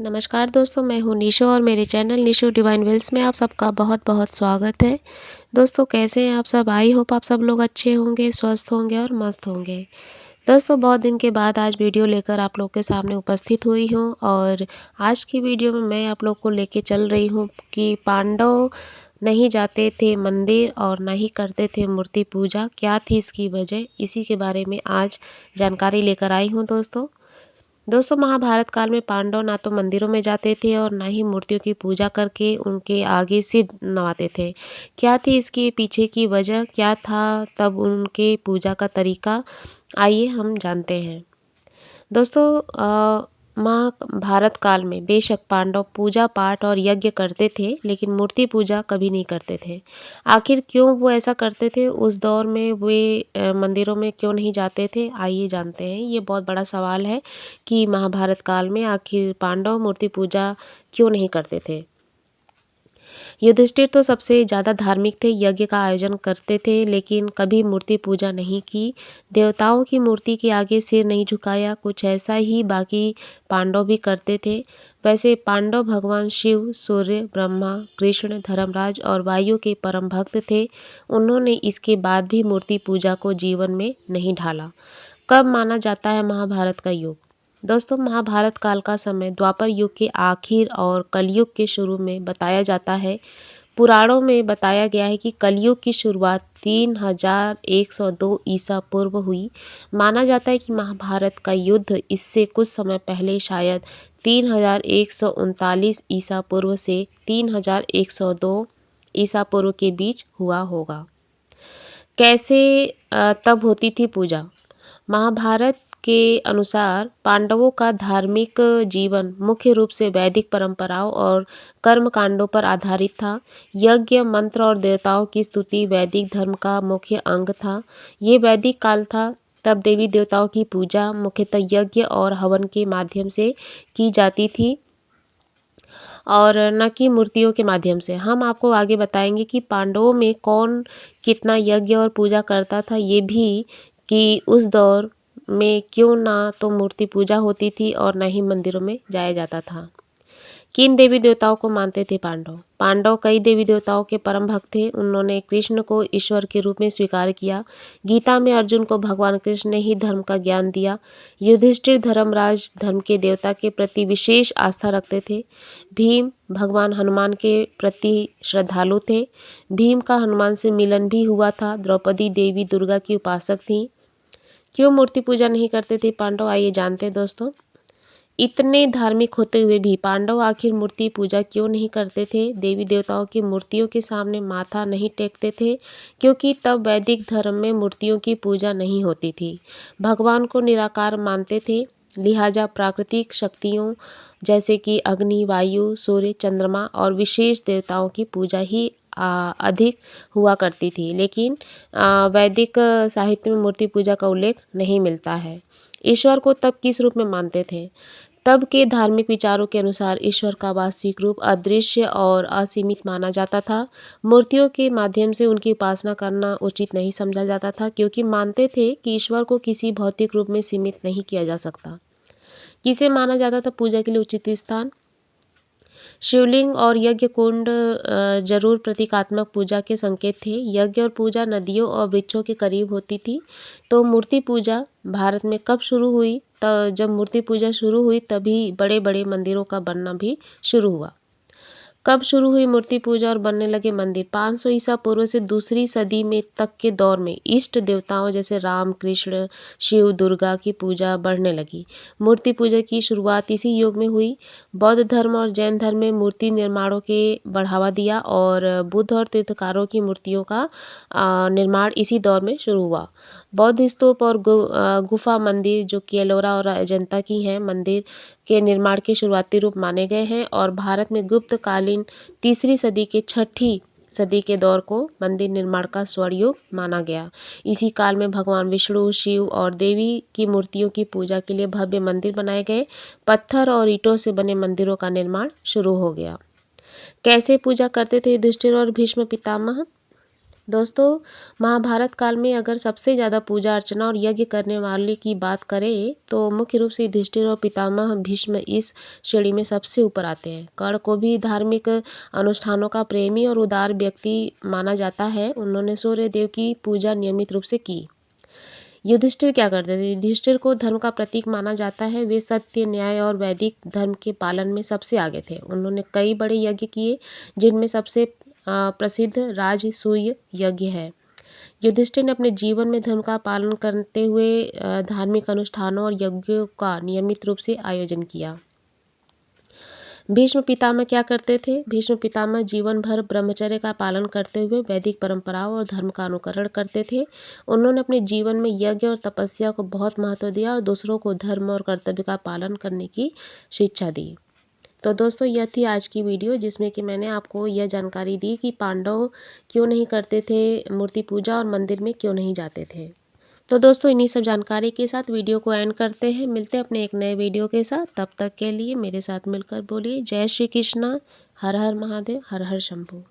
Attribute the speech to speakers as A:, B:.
A: नमस्कार दोस्तों, मैं हूँ निशो और मेरे चैनल निशो डिवाइन वेल्स में आप सबका बहुत बहुत स्वागत है। दोस्तों कैसे हैं आप सब? आई होप आप सब लोग अच्छे होंगे, स्वस्थ होंगे और मस्त होंगे। दोस्तों बहुत दिन के बाद आज वीडियो लेकर आप लोग के सामने उपस्थित हुई हूँ और आज की वीडियो में मैं आप लोग को लेके चल रही हूँ कि पांडव नहीं जाते थे मंदिर और ना ही करते थे मूर्ति पूजा। क्या थी इसकी वजह? इसी के बारे में आज जानकारी लेकर आई हूँ दोस्तों महाभारत काल में पांडव ना तो मंदिरों में जाते थे और ना ही मूर्तियों की पूजा करके उनके आगे सिर नवाते थे। क्या थी इसके पीछे की वजह? क्या था तब उनके पूजा का तरीका? आइए हम जानते हैं। दोस्तों महाभारत काल में बेशक पांडव पूजा पाठ और यज्ञ करते थे लेकिन मूर्ति पूजा कभी नहीं करते थे। आखिर क्यों वो ऐसा करते थे? उस दौर में वे मंदिरों में क्यों नहीं जाते थे? आइए जानते हैं। ये बहुत बड़ा सवाल है कि महाभारत काल में आखिर पांडव मूर्ति पूजा क्यों नहीं करते थे। युधिष्ठिर तो सबसे ज़्यादा धार्मिक थे, यज्ञ का आयोजन करते थे लेकिन कभी मूर्ति पूजा नहीं की। देवताओं की मूर्ति के आगे सिर नहीं झुकाया। कुछ ऐसा ही बाकी पांडव भी करते थे। वैसे पांडव भगवान शिव, सूर्य, ब्रह्मा, कृष्ण, धर्मराज और वायु के परम भक्त थे। उन्होंने इसके बाद भी मूर्ति पूजा को जीवन में नहीं ढाला। कब माना जाता है महाभारत का युग? दोस्तों महाभारत काल का समय द्वापर युग के आखिर और कलयुग के शुरू में बताया जाता है। पुराणों में बताया गया है कि कलयुग की शुरुआत 3102 ईसा पूर्व हुई। माना जाता है कि महाभारत का युद्ध इससे कुछ समय पहले शायद 3139 ईसा पूर्व से 3102 ईसा पूर्व के बीच हुआ होगा। कैसे तब होती थी पूजा? महाभारत के अनुसार पांडवों का धार्मिक जीवन मुख्य रूप से वैदिक परंपराओं और कर्म कांडों पर आधारित था। यज्ञ, मंत्र और देवताओं की स्तुति वैदिक धर्म का मुख्य अंग था। ये वैदिक काल था। तब देवी देवताओं की पूजा मुख्यतः यज्ञ और हवन के माध्यम से की जाती थी और न कि मूर्तियों के माध्यम से। हम आपको आगे बताएंगे कि पांडवों में कौन कितना यज्ञ और पूजा करता था, ये भी कि उस दौर में क्यों ना तो मूर्ति पूजा होती थी और न ही मंदिरों में जाया जाता था। किन देवी देवताओं को मानते थे पांडव? पांडव कई देवी देवताओं के परम भक्त थे। उन्होंने कृष्ण को ईश्वर के रूप में स्वीकार किया। गीता में अर्जुन को भगवान कृष्ण ने ही धर्म का ज्ञान दिया। युधिष्ठिर धर्मराज धर्म के देवता के प्रति विशेष आस्था रखते थे। भीम भगवान हनुमान के प्रति श्रद्धालु थे। भीम का हनुमान से मिलन भी हुआ था। द्रौपदी देवी दुर्गा की उपासक थीं। क्यों मूर्ति पूजा नहीं करते थे पांडव? आइए जानते हैं दोस्तों। इतने धार्मिक होते हुए भी पांडव आखिर मूर्ति पूजा क्यों नहीं करते थे? देवी देवताओं की मूर्तियों के सामने माथा नहीं टेकते थे क्योंकि तब वैदिक धर्म में मूर्तियों की पूजा नहीं होती थी। भगवान को निराकार मानते थे। लिहाजा प्राकृतिक शक्तियों जैसे कि अग्नि, वायु, सूर्य, चंद्रमा और विशेष देवताओं की पूजा ही अधिक हुआ करती थी। लेकिन वैदिक साहित्य में मूर्ति पूजा का उल्लेख नहीं मिलता है। ईश्वर को तब किस रूप में मानते थे? तब के धार्मिक विचारों के अनुसार ईश्वर का वास्तविक रूप अदृश्य और असीमित माना जाता था। मूर्तियों के माध्यम से उनकी उपासना करना उचित नहीं समझा जाता था क्योंकि मानते थे कि ईश्वर को किसी भौतिक रूप में सीमित नहीं किया जा सकता। किसे माना जाता था पूजा के लिए उचित स्थान? शिवलिंग और यज्ञ कुंड जरूर प्रतीकात्मक पूजा के संकेत थे। यज्ञ और पूजा नदियों और वृक्षों के करीब होती थी। तो मूर्ति पूजा भारत में कब शुरू हुई? जब मूर्ति पूजा शुरू हुई तभी बड़े बड़े मंदिरों का बनना भी शुरू हुआ। कब शुरू हुई मूर्ति पूजा और बनने लगे मंदिर? 500 ईसा पूर्व से दूसरी सदी में तक के दौर में इष्ट देवताओं जैसे राम, कृष्ण, शिव, दुर्गा की पूजा बढ़ने लगी। मूर्ति पूजा की शुरुआत इसी युग में हुई। बौद्ध धर्म और जैन धर्म में मूर्ति निर्माणों के बढ़ावा दिया और बुद्ध और तीर्थकारों की मूर्तियों का निर्माण इसी दौर में शुरू हुआ। बौद्ध स्तूप और गुफा मंदिर जो कि एलोरा और अजंता की हैं, मंदिर के निर्माण के शुरुआती रूप माने गए हैं और भारत में गुप्त कालीन तीसरी सदी के छठी सदी के दौर को मंदिर निर्माण का स्वर्ण युग माना गया। इसी काल में भगवान विष्णु, शिव और देवी की मूर्तियों की पूजा के लिए भव्य मंदिर बनाए गए। पत्थर और ईंटों से बने मंदिरों का निर्माण शुरू हो गया। कैसे पूजा करते थे युधिष्ठिर और भीष्म पितामह? दोस्तों, महाभारत काल में अगर सबसे ज़्यादा पूजा अर्चना और यज्ञ करने वाले की बात करें तो मुख्य रूप से युधिष्ठिर और पितामह भीष्म इस श्रेणी में सबसे ऊपर आते हैं। कर्ण को भी धार्मिक अनुष्ठानों का प्रेमी और उदार व्यक्ति माना जाता है। उन्होंने सूर्य देव की पूजा नियमित रूप से की। युधिष्ठिर क्या करते थे? युधिष्ठिर को धर्म का प्रतीक माना जाता है। वे सत्य, न्याय और वैदिक धर्म के पालन में सबसे आगे थे। उन्होंने कई बड़े यज्ञ किए, जिनमें सबसे प्रसिद्ध राजसूय यज्ञ है। युधिष्ठिर ने अपने जीवन में धर्म का पालन करते हुए धार्मिक अनुष्ठानों और यज्ञों का नियमित रूप से आयोजन किया। भीष्म पितामह क्या करते थे? भीष्म पितामह जीवन भर ब्रह्मचर्य का पालन करते हुए वैदिक परंपराओं और धर्म का अनुकरण करते थे। उन्होंने अपने जीवन में यज्ञ और तपस्या को बहुत महत्व दिया और दूसरों को धर्म और कर्तव्य का पालन करने की शिक्षा दी। तो दोस्तों, यह थी आज की वीडियो, जिसमें कि मैंने आपको यह जानकारी दी कि पांडव क्यों नहीं करते थे मूर्ति पूजा और मंदिर में क्यों नहीं जाते थे। तो दोस्तों, इन्हीं सब जानकारी के साथ वीडियो को एंड करते हैं। मिलते हैं अपने एक नए वीडियो के साथ। तब तक के लिए मेरे साथ मिलकर बोलिए जय श्री कृष्णा, हर हर महादेव, हर हर शंभू।